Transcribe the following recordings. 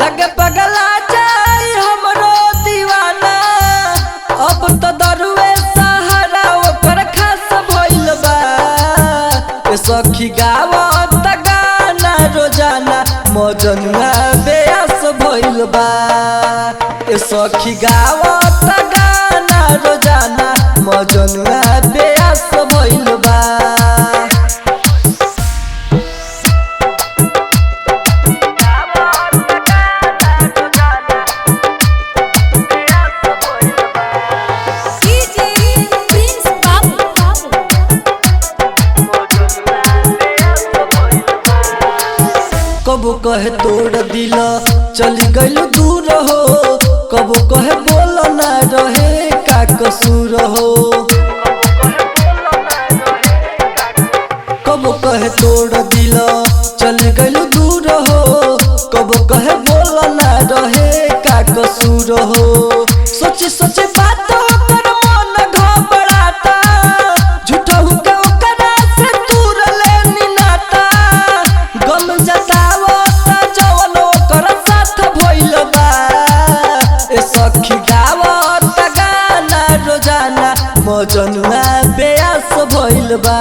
लगे पगला जाई हमरो दीवाना। अब तो दरुए सहारा ओकर खास भइल बा। ए सखी गावत गाना रोजाना मजनुआ बेयास भइल बा। ए सखी गावत गाना रोजाना मजनुआ बेयास भइल बा। कबो कहे तोड़ दिल चली गइल दूर हो। कबो कहे बोल ना रहे का कसूर हो। कबो कहे तोड़ दिल चली गइल दूर हो। कबो कहे बोल ना रहे का कसूर हो। सोची सोची बातों पर मन घबराता। झूठा हुक्का ओकरा से दूर लेनी नाता। गम जतावता जवन ओकर साथ भइल बा। ए सखी गावत गाना रोजाना मजनुआ बेयास भइल बा।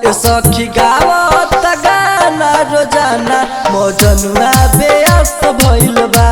ए सखी गावत गाना रोजाना मजनुआ बेयास भइल बा।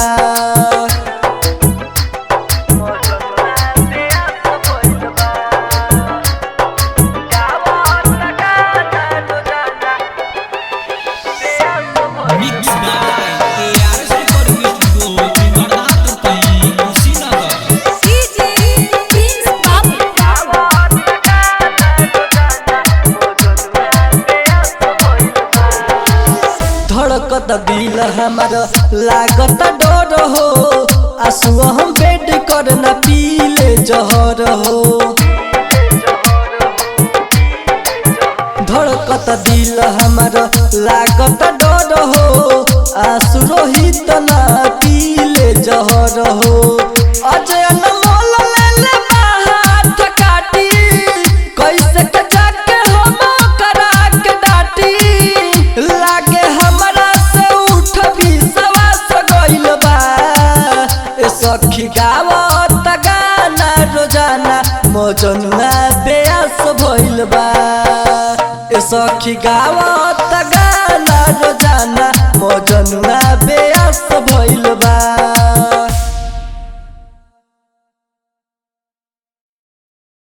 धड़कत दिल हमार लागत डर हो। आंसू हम बेड कर न पीले जहर हो। धड़कत दिल हमार लागत डर हो। आंसू रोहित न पीले जहर हो। अजय अनमोल ले हाथ काटी। कैसे के जाके हम करा के डाटी। लागे हमरा से उठ भी सवास गइल बा। ए सखी गावत गाना रोजाना मजनुआ बेयास भइल बा। ए सखी गावत गाना रोजाना मजनुआ बेयास भइल